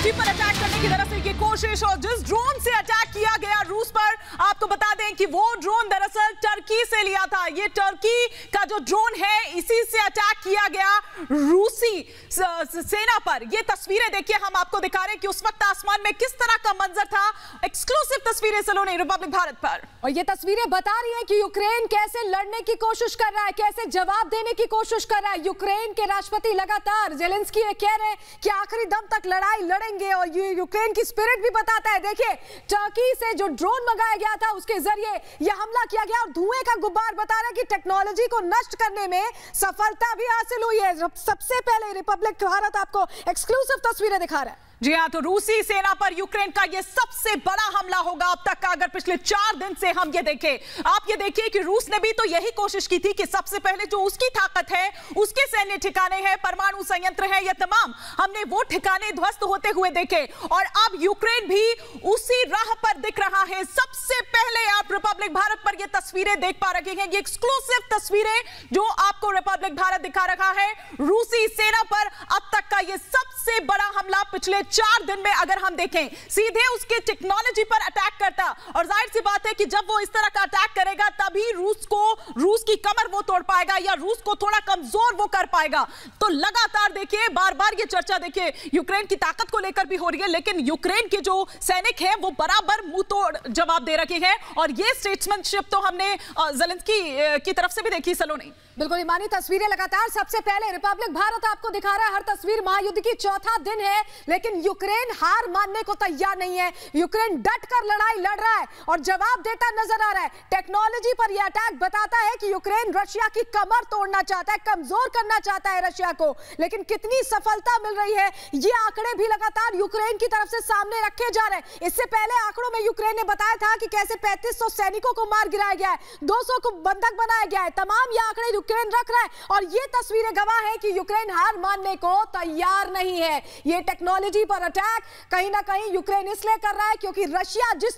Technology पर attack करने की दरअसल ये कोशिश, और जिस ड्रोन से अटैक किया गया रूस पर, आपको बता दें कि वो ड्रोन दरअसल टर्की से लिया था। ये टर्की का जो ड्रोन है, इसी से अटैक किया गया रूसी सेना पर। ये तस्वीरें देखिए, हम आपको दिखा रहे हैं कि उस वक्त आसमान में किस तरह का मंजर था। एक्सक्लूसिव तस्वीरें सलोनी रिपब्लिक भारत पर, और ये तस्वीरें बता रही हैं कि यूक्रेन कैसे लड़ने की कोशिश कर रहा है, कैसे जवाब देने की कोशिश कर रहा है। यूक्रेन के राष्ट्रपति लगातार जेलेंस्की ये कह रहे हैं कि आखिरी दम तक लड़ाई लड़ेंगे, और ये यूक्रेन की स्पिरिट भी बताता है। देखिए, टर्की से जो ड्रोन मंगाया गया था उसके जरिए यह हमला किया गया, और धुएं का गुब्बार बता रहा है कि टेक्नोलॉजी को नष्ट करने में सफलता भी हासिल हुई है। सबसे पहले रिपब्लिक भारत आपको एक्सक्लूसिव तस्वीरें दिखा रहा है। जी हाँ, तो रूसी सेना पर यूक्रेन का यह सबसे बड़ा हमला होगा अब तक का, अगर पिछले 4 दिन से हम ये देखें। आप ये देखिए कि रूस ने भी तो यही कोशिश की थी कि सबसे पहले जो उसकी ताकत है, उसके सैन्य ठिकाने हैं, परमाणु संयंत्र है, ये तमाम हमने वो ठिकाने ध्वस्त होते हुए देखे, और अब यूक्रेन भी उसी राह पर दिख रहा है। सबसे पहले आप रिपब्लिक भारत पर ये तस्वीरें देख पा रहे हैं, ये एक्सक्लूसिव तस्वीरें जो आपको रिपब्लिक भारत दिखा रहा है। रूसी सेना पर अब तक का ये सबसे बड़ा हमला पिछले 4 दिन में, अगर हम देखें, सीधे उसके टेक्नोलॉजी पर अटैक करता, और जाहिर सी बात है कि जब वो इस तरह का अटैक करेगा तभी रूस की कमर वो तोड़ पाएगा, या रूस को थोड़ा कमजोर वो कर पाएगा। तो लगातार देखिए, बार बार ये चर्चा देखिए यूक्रेन की ताकत को लेकर भी हो रही है, लेकिन यूक्रेन के जो सैनिक हैं वो बराबर मुंह तोड़ जवाब दे रखे हैं, और ये स्टेट्समैनशिप तो हमने जेलेंस्की की तरफ से भी देखी। सलोनी, बिल्कुल ईमानी तस्वीरें लगातार। सबसे पहले रिपब्लिक भारत आपको दिखा रहा है हर तस्वीर। महायुद्ध की चौथा दिन है, लेकिन यूक्रेन हार मानने को तैयार नहीं है। यूक्रेन डट कर लड़ाई लड़ रहा है और जवाब देता नजर आ रहा है। टेक्नोलॉजी पर यह अटैक बताता है कि यूक्रेन रशिया की कमर तोड़ना चाहता है, कमजोर करना चाहता है रशिया को, लेकिन कितनी सफलता मिल रही है ये आंकड़े भी लगातार यूक्रेन की तरफ से सामने रखे जा रहे हैं। इससे पहले आंकड़ों में यूक्रेन ने बताया था कि कैसे 3500 सैनिकों को मार गिराया गया है, 200 को बंधक बनाया गया है। तमाम ये आंकड़े यूक्रेन रख रहा है, और ये तस्वीरें गवाह है कि यूक्रेन हार मानने को तैयार नहीं है। ये टेक्नोलॉजी पर अटैक कहीं ना कहीं यूक्रेन इसलिए कर रहा है क्योंकि रशिया जिस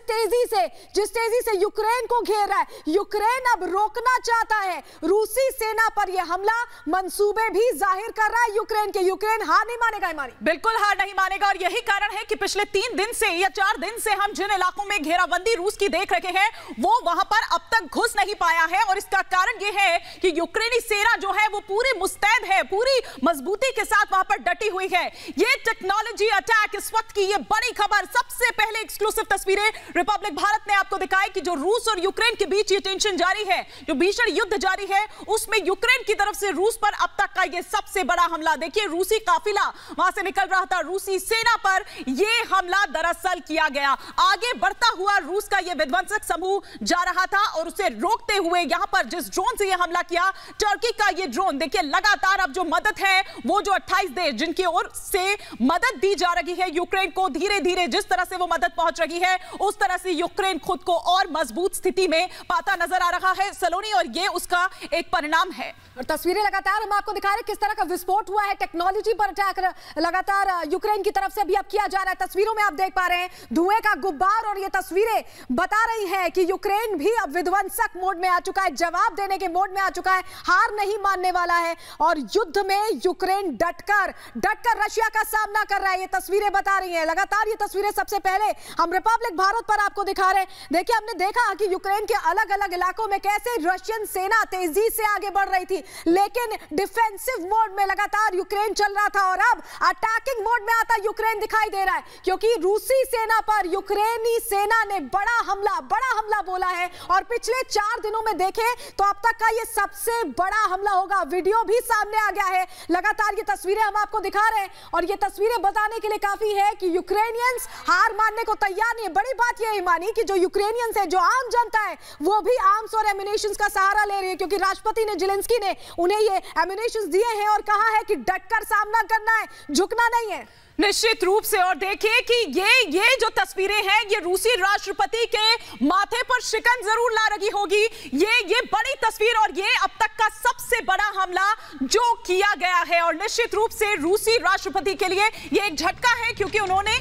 तेजी से यूक्रेन को घेर रहा है, यूक्रेन अब रोकना चाहता है। रूसी सेना पर यह हमला मंसूबे भी जाहिर कर रहा है यूक्रेन के। यूक्रेन हार नहीं मानेगा ईमानी, बिल्कुल हार नहीं मानेगा, और यही कारण है कि पिछले 3 दिन से या 4 दिन से हम जिन इलाकों में घेराबंदी रूस की देख रहे हैं, वो वहां पर अब तक घुस नहीं पाया है। और इसका कारण यह है कि यूक्रेनी सेना जो है वो पूरी मुस्तैद है, पूरी मजबूती के साथ वहां पर डटी हुई है। ये टेक्नोलॉजी अटैक इस वक्त की ये बड़ी खबर। सबसे पहले एक्सक्लूसिव तस्वीरें रिपब्लिक भारत ने आपको दिखाई कि जो रूस और यूक्रेन के बीच ये टेंशन जारी है, जो भीषण युद्ध जारी है, उसमें यूक्रेन की तरफ से रूस पर अब तक का ये सबसे बड़ा हमला। देखिए, रूसी काफिला वहां से निकल रहा था, रूसी सेना पर यह हमला दरअसल किया गया। आगे बढ़ता हुआ रूस का यह विध्वंसक समूह जा रहा था, और उसे रोकते हुए यहां पर जिस ड्रोन से यह हमला किया, टर्की का ये ड्रोन, देखिए लगातार अब जो मदद है, वो जो 28 देश जिनकी ओर से मदद दी जा रही है यूक्रेन को, धीरे धीरे जिस तरह से वो मदद पहुंच रही है, उस तरह से यूक्रेन खुद को और मजबूत स्थिति में पाता नजर आ रहा है सलोनी, और ये उसका एक परिणाम है। और तस्वीरें लगातार हम आपको दिखा रहे हैं किस तरह का विस्फोट हुआ है। टेक्नोलॉजी पर अटैक लगातार यूक्रेन की तरफ से भी अब किया जा रहा है। तस्वीरों में आप देख पा रहे हैं धुएं का गुब्बार, और ये तस्वीरें बता रही हैं कि यूक्रेन भी अब विध्वंसक मोड में आ चुका है, जवाब देने के मोड में आ चुका है, हार नहीं मानने वाला है, और युद्ध में यूक्रेन डटकर रशिया का सामना कर रहा है। ये तस्वीरें बता रही हैं लगातार। ये तस्वीरें सबसे पहले हम रिपब्लिक भारत पर आपको दिखा रहे हैं। देखिए, हमने देखा कि यूक्रेन के अलग अलग इलाकों में कैसे रशियन सेना तेजी से आगे बढ़ रही थी, लेकिन डिफेंसिव मोड में लगातार यूक्रेन चल रहा था, और अब अटैकिंग मोड में आता यूक्रेन दिखाई दे रहा है, क्योंकि रूसी सेना पर यूक्रेनी सेना ने बड़ा हमला बोला है। और पिछले 4 दिनों में देखें तो अब तक का ये सबसे बड़ा हमला होगा। वीडियो भी सामने आ गया है, लगातार ये तस्वीरें हम आपको दिखा रहे हैं, और ये तस्वीरें बताने के लिए काफी है कि यूक्रेनियंस हार मानने को तैयार नहीं है। बड़ी बात यह ईमानी कि जो यूक्रेनियंस है, जो आम जनता है, वो भी आर्म्स और एम्युनिशंस का सहारा ले रही है, क्योंकि राष्ट्रपति ने जेलेंस्की ने उन्हें ये एम्युनिशंस दिए हैं और कहा है कि डटकर सामना करना है, झुकना नहीं है। निश्चित रूप से, और देखिए कि ये जो तस्वीरें हैं, ये रूसी राष्ट्रपति के माथे पर शिकन जरूर ला रही होगी। ये बड़ी तस्वीर, और ये अब तक का सबसे बड़ा हमला जो किया गया है, और निश्चित रूप से रूसी राष्ट्रपति के लिए ये एक झटका है, क्योंकि उन्होंने